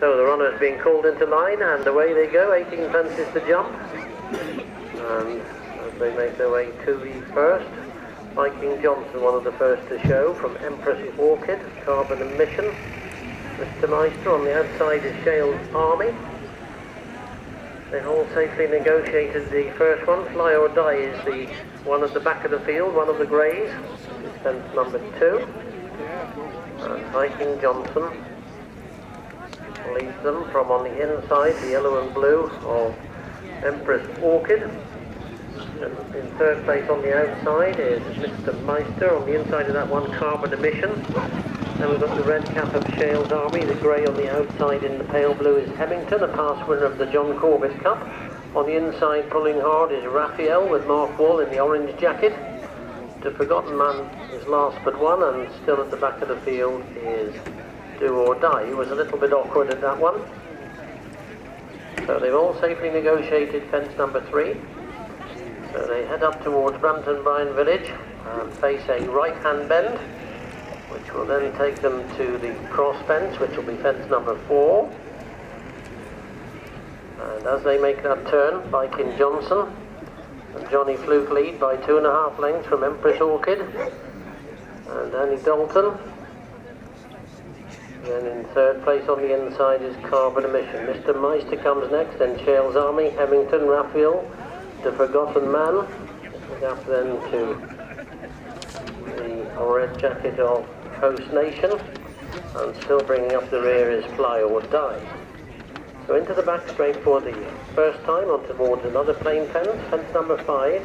So the runner's being called into line, and away they go, 18 fences to jump. And as they make their way to the first, Viking Johnson, one of the first to show, from Empress Orchid, Carbon Emission. Mr. Meister on the outside is Shales Army. They've all safely negotiated the first one. Fly or Die is the one at the back of the field, one of the greys. Fence number 2. And Viking Johnson leads them from on the inside, the yellow and blue of Empress Orchid. And in third place on the outside is Mr. Meister. On the inside of that one, Carbon Emission. Then we've got the red cap of Shales Army. The grey on the outside in the pale blue is Hemmington, a past winner of the John Corbett Cup. On the inside, pulling hard, is Raphael with Mark Wall in the orange jacket. The Forgotten Man is last but one, and still at the back of the field is Do or Die. He was a little bit awkward at that one. So they've all safely negotiated fence number 3. So they head up towards Brampton Bryan Village and face a right-hand bend, which will then take them to the cross fence, which will be fence number 4. And as they make that turn, Viking Johnson and Johnny Fluke lead by 2.5 lengths from Empress Orchid and Annie Dalton. Then in third place on the inside is Carbon Emission. Mr. Meister comes next, then Shales Army, Hemmington, Raphael, The Forgotten Man. Up then to the red jacket of Host Nation, and still bringing up the rear is Fly or Die. So into the back straight for the first time on towards another plain fence, fence number 5.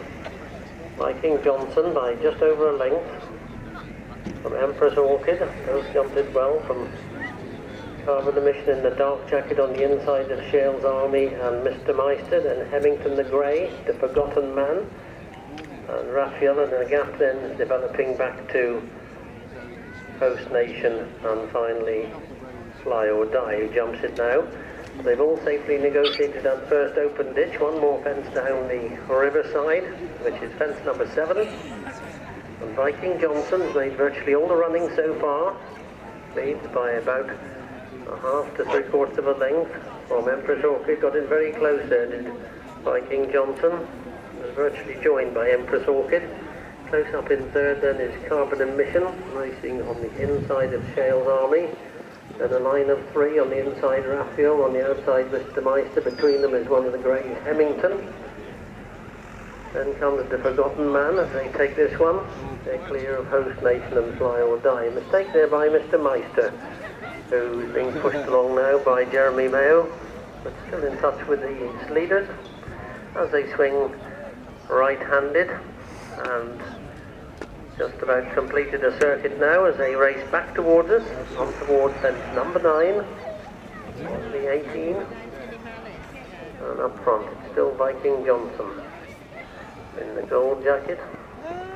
Viking Johnson by just over a length from Empress Orchid. Both jumped it well from Carbon Emission in the dark jacket on the inside of Shales Army and Mr. Meister, then Hemmington the grey, The Forgotten Man, and Raphael, and a gap then developing back to Host Nation, and finally Fly or Die, who jumps it now. They've all safely negotiated that first open ditch. One more fence down the riverside, which is fence number 7. And Viking Johnson's made virtually all the running so far. Leads by about 1/2 to 3/4 of a length from Empress Orchid. Got in very close there, did Viking Johnson. Was virtually joined by Empress Orchid. Close up in third then is Carbon Emission, racing on the inside of Shales Army. Then a line of 3 on the inside, Raphael, on the outside Mr. Meister. Between them is one of the greys, Hemmington. Then comes The Forgotten Man as they take this one. They're clear of Host Nation and Fly or Die. Mistake there by Mr. Meister, who's being pushed along now by Jeremy Mayo, but still in touch with the leaders as they swing right-handed, and just about completed a circuit now as they race back towards us, on towards fence number 9, the 18, and up front it's still Viking Johnson in the gold jacket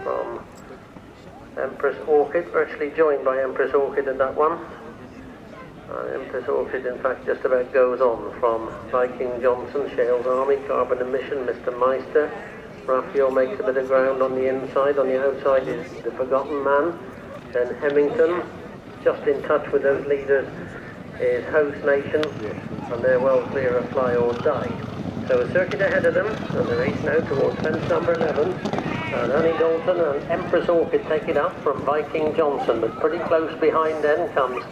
from Empress Orchid, virtually joined by Empress Orchid in that one. Empress Orchid in fact just about goes on from Viking Johnson, Shales Army, Carbon Emission, Mr. Meister. Raphael makes a bit of ground on the inside. On the outside is The Forgotten Man. Then Hemmington, just in touch with those leaders, is Host Nation, and they're well clear of Fly or Die. So a circuit ahead of them, and the race now towards fence number 11. And Annie Dalton and Empress Orchid take it up from Viking Johnson, but pretty close behind then comes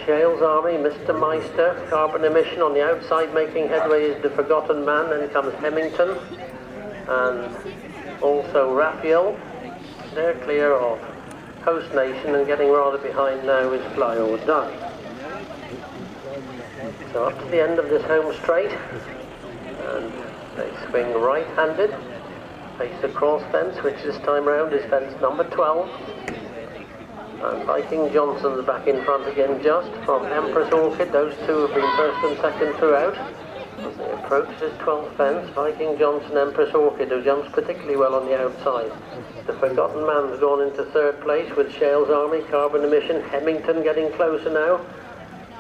Shales Army, Mr. Meister, Carbon Emission. On the outside making headway is The Forgotten Man, then comes Hemmington, and also Raphael. They're clear of Host Nation, and getting rather behind now is Fly or Die. So up to the end of this home straight, and they swing right-handed, face the cross fence, which this time round is fence number 12. And Viking Johnson's back in front again just from Empress Orchid. Those two have been first and second throughout. As they approach this 12th fence, Viking Johnson, Empress Orchid, who jumps particularly well on the outside. The Forgotten Man's gone into third place with Shales Army, Carbon Emission, Hemmington getting closer now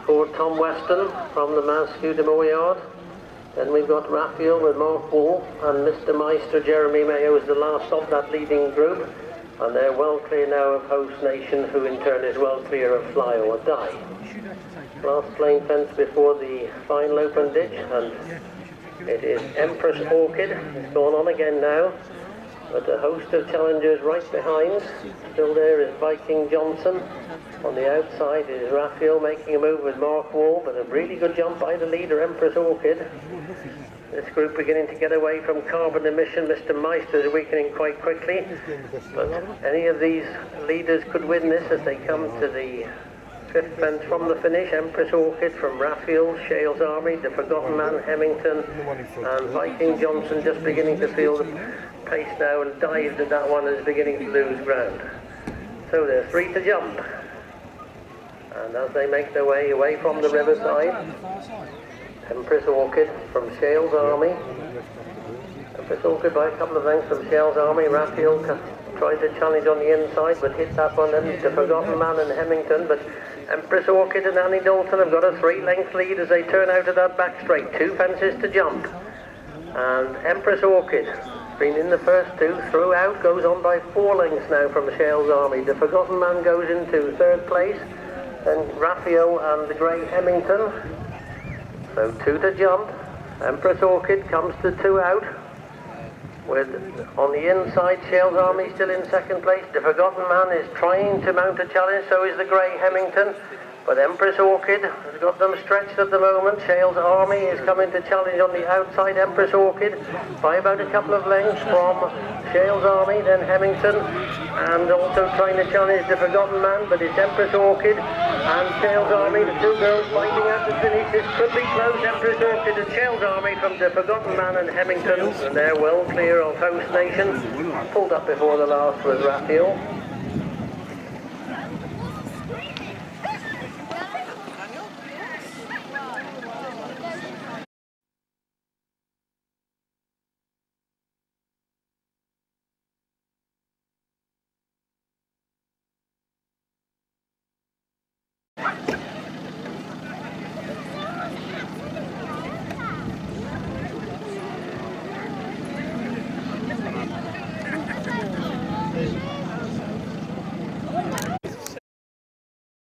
for Tom Weston from the Masque de Moyard. Then we've got Raphael with Mark Wall, and Mr. Meister, Jeremy Mayo is the last of that leading group. And they're well clear now of Host Nation, who in turn is well clear of Fly or Die. Last plain fence before the final open ditch, and it is Empress Orchid. It's gone on again now, but a host of challengers right behind. Still there is Viking Johnson. On the outside is Raphael making a move with Mark Wall, but a really good jump by the leader, Empress Orchid. This group beginning to get away from Carbon Emission. Mr. Meister is weakening quite quickly, but any of these leaders could win this as they come to the fifth fence from the finish. Empress Orchid from Raphael, Shales Army, The Forgotten Man, Hemmington, and Viking Johnson just beginning to feel the pace now and dived at that one and is beginning to lose ground. So there's 3 to jump. And as they make their way away from the riverside, Empress Orchid from Shales Army. Empress Orchid by a couple of lengths from Shales Army. Raphael tried to challenge on the inside but hit that one, and The Forgotten Man and Hemmington, but Empress Orchid and Annie Dalton have got a 3-length lead as they turn out of that back straight. 2 fences to jump. And Empress Orchid, been in the first 2, throughout, goes on by 4 lengths now from Shales Army. The Forgotten Man goes into 3rd place, then Raphael and the Grey Hemmington. So 2 to jump. Empress Orchid comes to 2 out. With on the inside, Shales Army still in 2nd place. The Forgotten Man is trying to mount a challenge, so is the Grey Hemmington. But Empress Orchid has got them stretched at the moment. Shales Army is coming to challenge on the outside. Empress Orchid by about a couple of lengths from Shales Army, then Hemmington, and also trying to challenge The Forgotten Man, but it's Empress Orchid and Shales Army, the 2 girls fighting out the finish. This could be close. Empress Orchid and Shales Army from The Forgotten Man and Hemmington, and they're well clear of Host Nation. Pulled up before the last was Raphael.